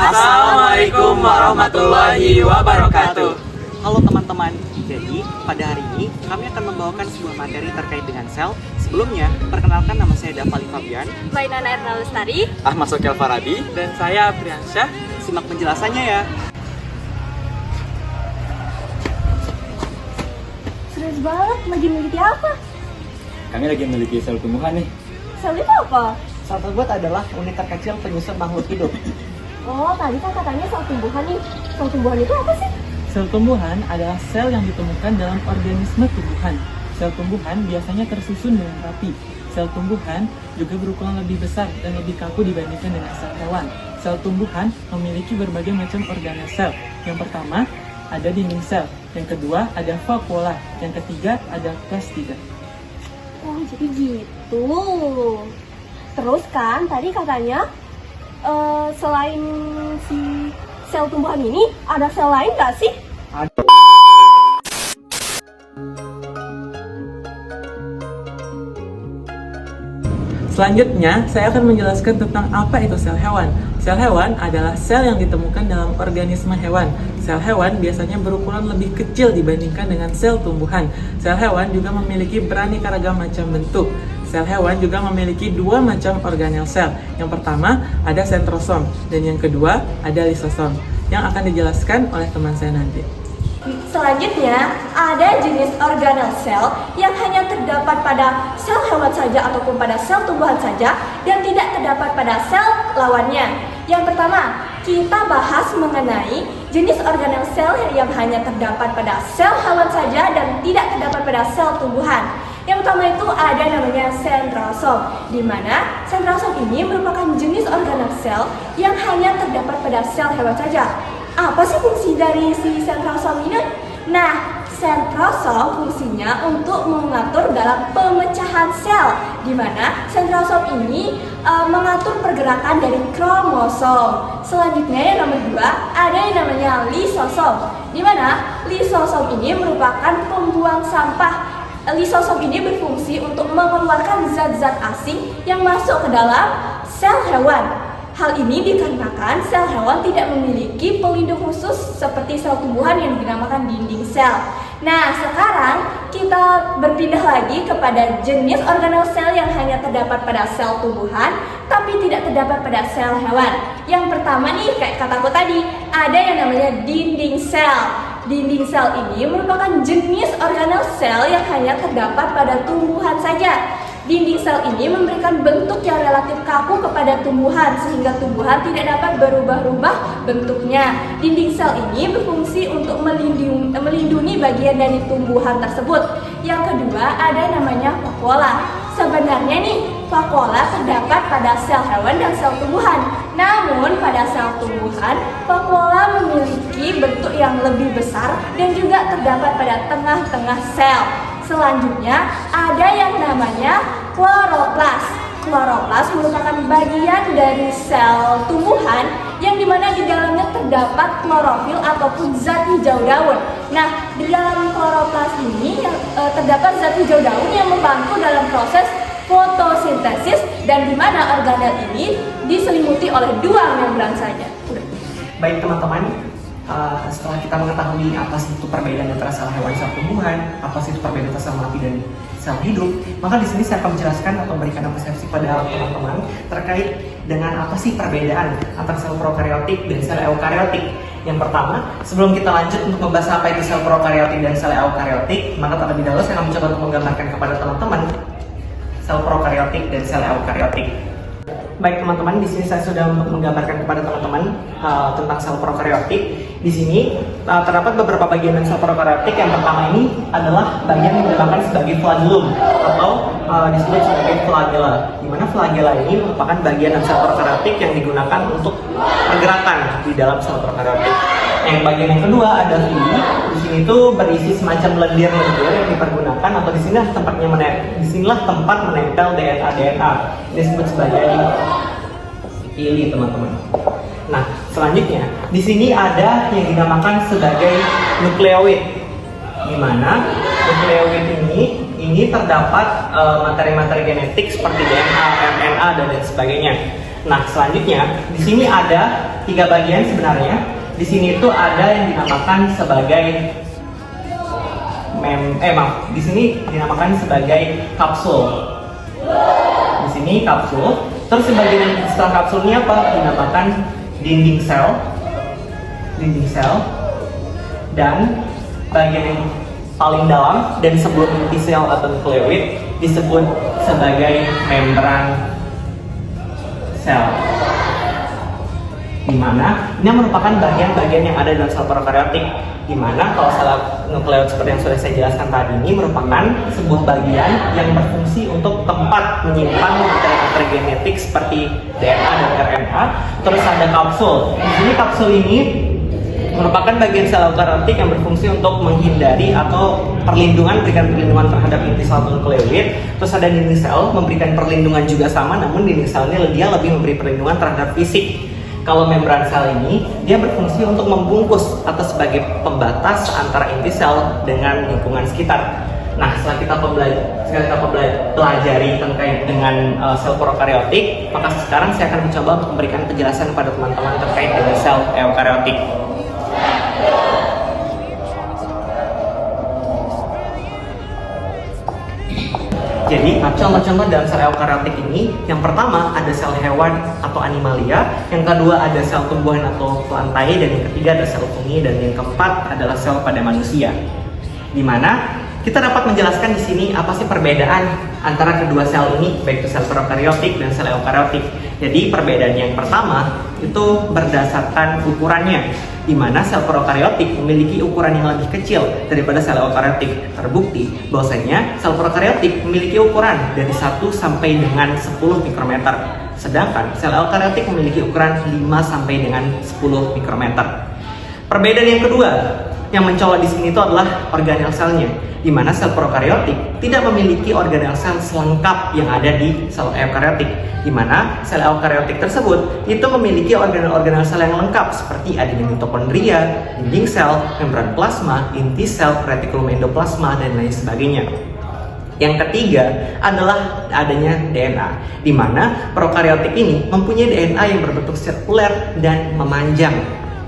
Assalamualaikum warahmatullahi wabarakatuh. Halo teman-teman, jadi pada hari ini kami akan membawakan sebuah materi terkait dengan sel. Sebelumnya, perkenalkan nama saya Dafali Fabian, Mainan Erna Lestari, Ahmad Sokel Farabi, dan saya Priyansyah. Simak penjelasannya ya. serius banget, lagi meneliti apa? Kami lagi memiliki sel tumbuhan nih. Sel itu apa? Sel tersebut adalah unit terkecil penyusun makhluk hidup. Oh, tadi kan katanya sel tumbuhan nih. Sel tumbuhan itu apa sih? Sel tumbuhan adalah sel yang ditemukan dalam organisme tumbuhan. Sel tumbuhan biasanya tersusun dengan rapi. Sel tumbuhan juga berukuran lebih besar dan lebih kaku dibandingkan dengan sel hewan. Sel tumbuhan memiliki berbagai macam organel sel. Yang pertama, ada dinding sel. Yang kedua, ada vakuola. Yang ketiga, ada plastida. Oh, jadi gitu. Terus kan tadi katanya selain si sel tumbuhan ini ada sel lain nggak sih? Selanjutnya, saya akan menjelaskan tentang apa itu sel hewan. Sel hewan adalah sel yang ditemukan dalam organisme hewan. Sel hewan biasanya berukuran lebih kecil dibandingkan dengan sel tumbuhan. Sel hewan juga memiliki beraneka ragam macam bentuk. Sel hewan juga memiliki dua macam organel sel. Yang pertama ada sentrosom dan yang kedua ada lisosom yang akan dijelaskan oleh teman saya nanti. Selanjutnya, ada jenis organel sel yang hanya terdapat pada sel hewan saja ataupun pada sel tumbuhan saja dan tidak terdapat pada sel lawannya. Yang pertama, kita bahas mengenai jenis organel sel yang hanya terdapat pada sel hewan saja dan tidak terdapat pada sel tumbuhan. Yang pertama itu ada namanya sentrosom, di mana sentrosom ini merupakan jenis organel sel yang hanya terdapat pada sel hewan saja. Apa sih fungsi dari si sentrosom ini? Nah, sentrosom fungsinya untuk mengatur dalam pemecahan sel, di mana sentrosom ini mengatur pergerakan dari kromosom. Selanjutnya yang nomor 2 ada yang namanya lisosom, di mana lisosom ini merupakan pembuang sampah. Lisosom ini berfungsi untuk mengeluarkan zat-zat asing yang masuk ke dalam sel hewan. Hal ini dikarenakan sel hewan tidak memiliki pelindung khusus seperti sel tumbuhan yang dinamakan dinding sel. Nah, sekarang kita berpindah lagi kepada jenis organel sel yang hanya terdapat pada sel tumbuhan tapi tidak terdapat pada sel hewan. Yang pertama nih, kayak kataku tadi, ada yang namanya dinding sel. Dinding sel ini merupakan jenis organel sel yang hanya terdapat pada tumbuhan saja. Dinding sel ini memberikan bentuk yang relatif kaku kepada tumbuhan sehingga tumbuhan tidak dapat berubah-ubah bentuknya. Dinding sel ini berfungsi untuk melindungi bagian dari tumbuhan tersebut. Yang kedua ada namanya vakuola. Sebenarnya nih, vakuola terdapat pada sel hewan dan sel tumbuhan. Namun pada sel tumbuhan, vakuola memiliki bentuk yang lebih besar dan juga terdapat pada tengah-tengah sel. Selanjutnya ada yang namanya kloroplas. Kloroplas merupakan bagian dari sel tumbuhan yang dimana di dalamnya terdapat klorofil ataupun zat hijau daun. Nah, di dalam kloroplas ini terdapat zat hijau daun yang membantu dalam proses fotosintesis dan di mana organel ini diselimuti oleh dua membran saja. Baik teman-teman, setelah kita mengetahui apa sih itu perbedaan antara sel hewan dan sel tumbuhan, apa sih itu perbedaan antara sel mati dan sel hidup, maka di sini saya akan menjelaskan atau memberikan persepsi pada teman-teman terkait dengan apa sih perbedaan antara sel prokariotik dan sel eukariotik. Yang pertama, sebelum kita lanjut untuk membahas apa itu sel prokariotik dan sel eukariotik, maka terlebih dahulu saya akan mencoba untuk menggambarkan kepada teman-teman sel prokariotik dan sel eukariotik. Baik teman-teman, di sini saya sudah menggambarkan kepada teman-teman tentang sel prokariotik. Di sini terdapat beberapa bagian dari sel prokariotik. Yang pertama ini adalah bagian yang dinamakan sebagai flagellum atau disebut sebagai flagella. Di mana flagella ini merupakan bagian dari sel prokariotik yang digunakan untuk pergerakan di dalam sel prokariotik. Yang bagian yang kedua ada villi. Di sini tuh berisi semacam lendir-lendir yang dipergunakan atau disinilah tempat menempel DNA disebut sebagai villi teman-teman. Nah, selanjutnya di sini ada yang dinamakan sebagai nukleoid, di mana nukleoid ini terdapat materi-materi genetik seperti DNA, RNA dan lain sebagainya. Nah, selanjutnya di sini ada tiga bagian sebenarnya. Di sini itu ada yang dinamakan sebagai di sini dinamakan sebagai kapsul. Di sini kapsul. Terus sebagian setelah kapsul ini apa? Dinamakan dinding sel. Dinding sel. Dan bagian yang paling dalam dan sebelum inti sel atau nukleoid disebut sebagai membran sel. Dimana ini merupakan bagian-bagian yang ada dalam sel prokaryotik. Dimana kalau sel nukleoid seperti yang sudah saya jelaskan tadi ini merupakan sebuah bagian yang berfungsi untuk tempat menyimpan materi genetik seperti DNA dan RNA. Terus ada kapsul. Di sini kapsul ini merupakan bagian sel eukariotik yang berfungsi untuk menghindari atau berikan perlindungan terhadap inti sel nukleoid. Terus ada dinding sel memberikan perlindungan juga sama, namun dinding sel ini dia lebih memberi perlindungan terhadap fisik. Kalau membran sel ini dia berfungsi untuk membungkus atau sebagai pembatas antara inti sel dengan lingkungan sekitar. Nah, setelah kita pelajari terkait dengan sel prokaryotik, maka sekarang saya akan mencoba untuk memberikan penjelasan kepada teman-teman terkait dengan sel eukaryotik. Jadi, contoh-contoh dalam sel eukaryotik ini, yang pertama ada sel hewan atau animalia, yang kedua ada sel tumbuhan atau plantae, dan yang ketiga ada sel fungi, dan yang keempat adalah sel pada manusia. Dimana kita dapat menjelaskan di sini apa sih perbedaan antara kedua sel ini, baik itu sel prokaryotik dan sel eukaryotik. Jadi perbedaan yang pertama itu berdasarkan ukurannya, di mana sel prokaryotik memiliki ukuran yang lebih kecil daripada sel eukaryotik. Terbukti bahwasanya sel prokaryotik memiliki ukuran dari 1 sampai dengan 10 mikrometer, sedangkan sel eukaryotik memiliki ukuran 5 sampai dengan 10 mikrometer. Perbedaan yang kedua yang mencolok di sini itu adalah organel selnya, di mana sel prokaryotik tidak memiliki organel sel selengkap yang ada di sel eukaryotik, di mana sel eukaryotik tersebut itu memiliki organel sel yang lengkap seperti adanya mitokondria, dinding sel, membran plasma, inti sel, retikulum endoplasma, dan lain sebagainya. Yang ketiga adalah adanya DNA, di mana prokaryotik ini mempunyai DNA yang berbentuk sirkuler dan memanjang.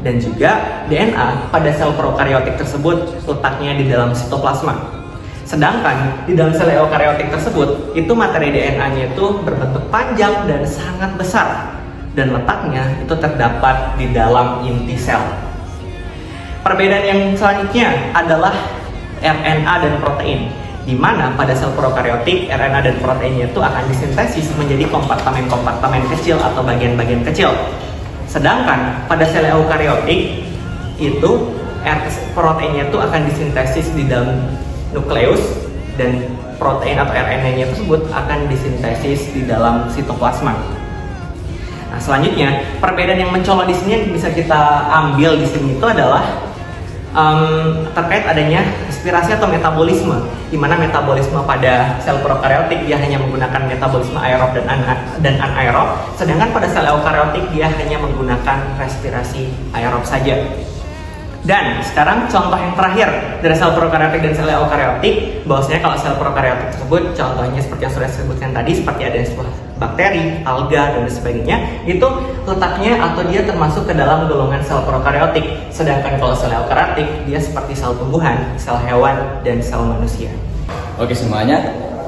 Dan juga DNA pada sel prokaryotik tersebut letaknya di dalam sitoplasma. Sedangkan di dalam sel eukaryotik tersebut itu materi DNA-nya itu berbentuk panjang dan sangat besar, dan letaknya itu terdapat di dalam inti sel. Perbedaan yang selanjutnya adalah RNA dan protein, di mana pada sel prokaryotik RNA dan proteinnya itu akan disintesis menjadi kompartemen-kompartemen kecil atau bagian-bagian kecil. Sedangkan pada sel eukaryotik itu proteinnya itu akan disintesis di dalam nukleus, dan protein atau RNA-nya tersebut akan disintesis di dalam sitoplasma. Nah, selanjutnya perbedaan yang mencolok di sini yang bisa kita ambil di sini itu adalah terkait adanya respirasi atau metabolisme, di mana metabolisme pada sel prokaryotik dia hanya menggunakan metabolisme aerob dan anaerob, sedangkan pada sel eukaryotik dia hanya menggunakan respirasi aerob saja. Dan sekarang contoh yang terakhir dari sel prokaryotik dan sel eukaryotik, bahwasanya kalau sel prokaryotik tersebut contohnya seperti yang sudah disebutkan tadi, seperti ada sebuah bakteri, alga, dan sebagainya, itu letaknya atau dia termasuk ke dalam golongan sel prokaryotik. Sedangkan kalau sel eukaryotik dia seperti sel tumbuhan, sel hewan, dan sel manusia. Oke semuanya,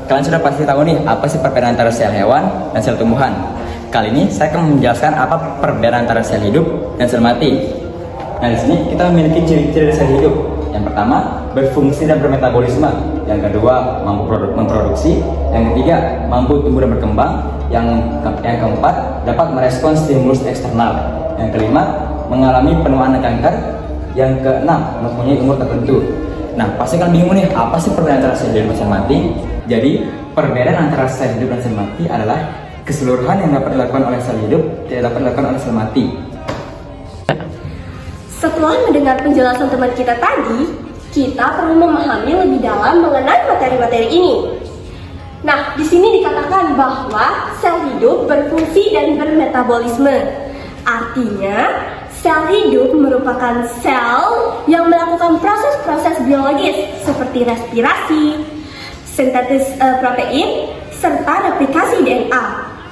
kalian sudah pasti tahu nih apa sih perbedaan antara sel hewan dan sel tumbuhan. Kali ini saya akan menjelaskan apa perbedaan antara sel hidup dan sel mati. Nah, di sini kita memiliki ciri-ciri sel hidup. Yang pertama, berfungsi dan bermetabolisme. Yang kedua, mampu memproduksi. Yang ketiga, mampu tumbuh dan berkembang. Yang keempat, dapat merespons stimulus eksternal. Yang kelima, mengalami penuaan kanker. Yang keenam, mempunyai umur tertentu. Nah, pasti kalian bingung nih, apa sih perbedaan antara sel hidup dan sel mati? Jadi, perbedaan antara sel hidup dan sel mati adalah keseluruhan yang dapat dilakukan oleh sel hidup tidak dapat dilakukan oleh sel mati. Setelah mendengar penjelasan teman kita tadi, kita perlu memahami lebih dalam mengenai materi-materi ini. Nah, di sini dikatakan bahwa sel hidup berfungsi dan bermetabolisme. Artinya, sel hidup merupakan sel yang melakukan proses-proses biologis seperti respirasi, sintesis protein, serta replikasi DNA.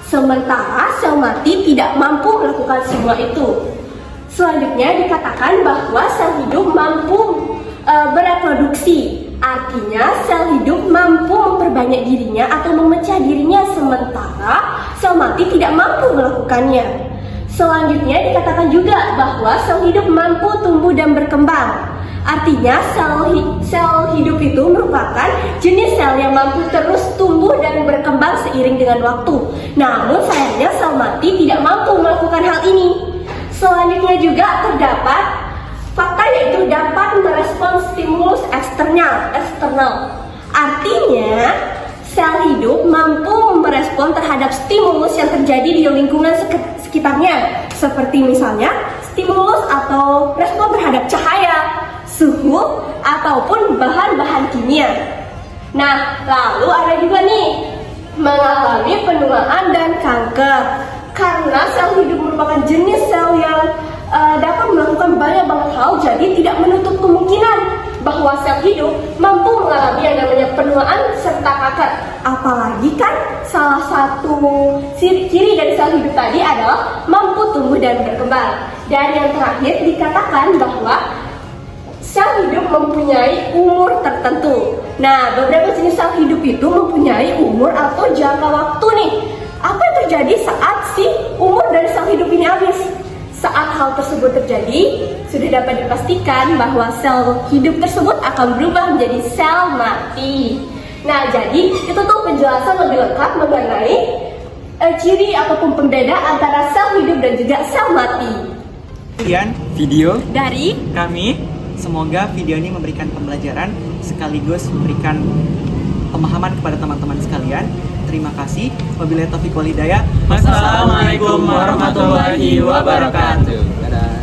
Sementara sel mati tidak mampu melakukan semua itu. Selanjutnya dikatakan bahwa sel hidup mampu bereproduksi. Artinya sel hidup mampu memperbanyak dirinya atau memecah dirinya, sementara sel mati tidak mampu melakukannya. Selanjutnya dikatakan juga bahwa sel hidup mampu tumbuh dan berkembang. Artinya sel hidup itu merupakan jenis sel yang mampu terus tumbuh dan berkembang seiring dengan waktu. Namun sayangnya sel mati tidak mampu melakukan hal ini. Selanjutnya juga terdapat fakta yaitu dapat merespons stimulus eksternal. Artinya sel hidup mampu merespon terhadap stimulus yang terjadi di lingkungan sekitarnya, seperti misalnya stimulus atau respon terhadap cahaya, suhu, ataupun bahan-bahan kimia. Nah, lalu ada juga nih mengalami penuaan dan kanker. Karena sel hidup merupakan jenis sel yang dapat melakukan banyak banget hal, jadi tidak menutup kemungkinan bahwa sel hidup mampu mengalami yang namanya penuaan serta kanker. Apalagi kan salah satu ciri dari sel hidup tadi adalah mampu tumbuh dan berkembang. Dan yang terakhir dikatakan bahwa sel hidup mempunyai umur tertentu. Nah, beberapa jenis sel hidup itu mempunyai umur atau jangka waktu nih. Apa yang terjadi saat si umur dari sel hidup ini habis? Saat hal tersebut terjadi, sudah dapat dipastikan bahwa sel hidup tersebut akan berubah menjadi sel mati. Nah, jadi itu tuh penjelasan lebih lengkap mengenai ciri ataupun pembeda antara sel hidup dan juga sel mati. Kemudian Video Dari kami, semoga video ini memberikan pembelajaran sekaligus memberikan pemahaman kepada teman-teman sekalian. Terima kasih. Wabillahi taufiq wal hidayah. Wassalamualaikum warahmatullahi wabarakatuh. Dadah.